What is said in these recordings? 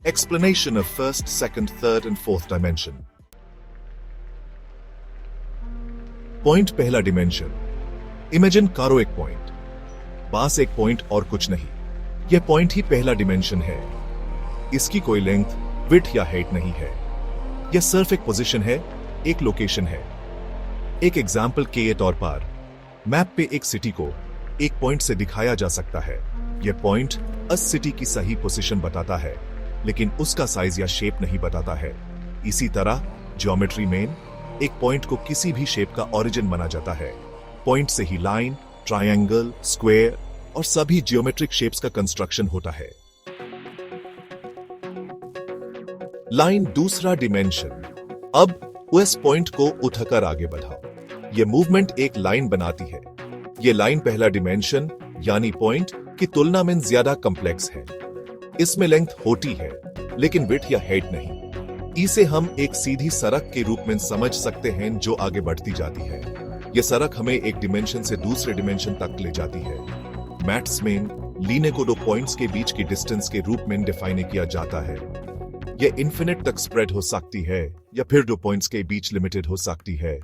Explanation of first, second, third and fourth dimension. Point पहला dimension. Imagine करो एक point, पास एक पॉइंट और कुछ नहीं. यह पॉइंट ही पहला डिमेंशन है. इसकी कोई लेंथ, विड्थ या हाइट नहीं है. यह सिर्फ एक पोजीशन है, एक लोकेशन है. एक एग्जाम्पल के तौर पर मैप पे एक सिटी को एक पॉइंट से दिखाया जा सकता है. यह पॉइंट उस सिटी की सही पोजीशन बताता है, लेकिन उसका साइज या शेप नहीं बताता है. इसी तरह ज्योमेट्री में एक पॉइंट को किसी भी शेप का ओरिजिन माना जाता है. पॉइंट से ही लाइन, ट्रायंगल, स्क्वायर और सभी ज्योमेट्रिक शेप्स का कंस्ट्रक्शन होता है. लाइन दूसरा डिमेंशन. अब उस पॉइंट को उठाकर आगे बढ़ाओ. यह मूवमेंट एक लाइन बनाती है. यह लाइन पहला डिमेंशन यानी पॉइंट की तुलना में ज्यादा कॉम्प्लेक्स है. इसमें लेंथ होती है, लेकिन विड्थ या हाइट नहीं. इसे हम एक सीधी सड़क के रूप में समझ सकते हैं जो आगे बढ़ती जाती है. यह सड़क हमें एक डिमेंशन से दूसरे डिमेंशन तक ले जाती है. मैथ्स में लीने को दो पॉइंट्स के बीच की डिस्टेंस के रूप में डिफाइन किया जाता है. यह इन्फिनिट तक स्प्रेड हो सकती है या फिर दो पॉइंट्स के बीच लिमिटेड हो सकती है.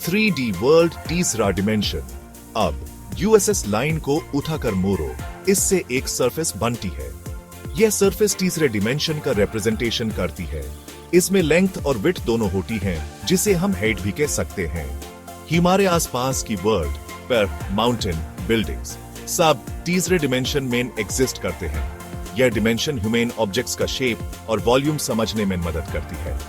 3D वर्ल्ड तीसरा डिमेंशन. अब यूएसएस लाइन को उठाकर मोड़ो, इससे एक सरफेस बनती है. यह सरफेस तीसरे डिमेंशन का रिप्रेजेंटेशन करती है. इसमें लेंथ और विड्थ दोनों होती हैं, जिसे हम हाइट भी कह सकते हैं. हमारे आसपास की वर्ल्ड पर माउंटेन, बिल्डिंग्स सब तीसरे डिमेंशन में एग्जिस्ट करते हैं. यह डिमेंशन ह्यूमन ऑब्जेक्ट्स का शेप और वॉल्यूम समझने में मदद करती है.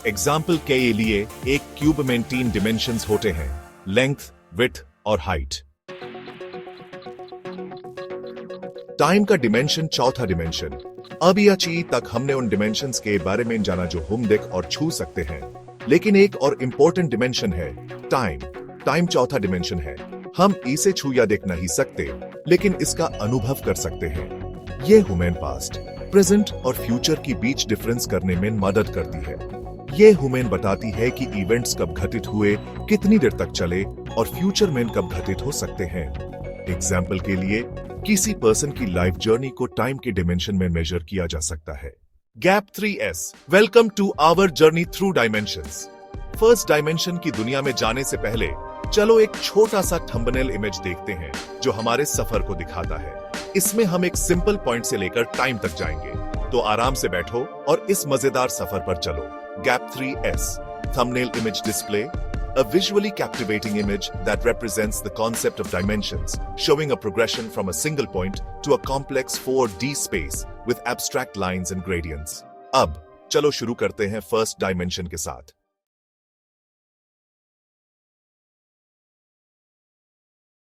एग्जाम्पल के लिए एक क्यूब में 3 डिमेंशंस होते हैं, लेंथ, विड्थ और हाइट. टाइम का डिमेंशन चौथा डिमेंशन. अभी अभी तक हमने उन डिमेंशंस के बारे में जाना जो हम देख और छू सकते हैं, लेकिन एक और इंपॉर्टेंट डिमेंशन है टाइम. टाइम चौथा डिमेंशन है. हम इसे छू या देख नहीं सकते, लेकिन इसका अनुभव कर सकते हैं. यह ह्यूमन पास्ट, प्रेजेंट और फ्यूचर की बीच डिफरेंस करने में मदद करती है. यह ह्यूमन बताती है कि इवेंट्स कब घटित हुए, कितनी देर तक चले और फ्यूचर में कब घटित हो सकते हैं. एग्जाम्पल के लिए किसी पर्सन की लाइफ जर्नी को टाइम के डिमेंशन में मेजर किया जा सकता है. Gap 3S. Welcome to our journey through dimensions. First dimension की दुनिया में जाने से पहले चलो एक छोटा सा थंबनेल इमेज देखते हैं जो हमारे सफर को दिखाता है. इसमें हम एक सिंपल पॉइंट से लेकर टाइम तक जाएंगे, तो आराम से बैठो और इस मजेदार सफर पर चलो. Gap 3S. Thumbnail image display. A visually captivating image that represents the concept of dimensions, showing a progression from a single point to a complex 4D space with abstract lines and gradients. अब चलो शुरू करते हैं first dimension के साथ.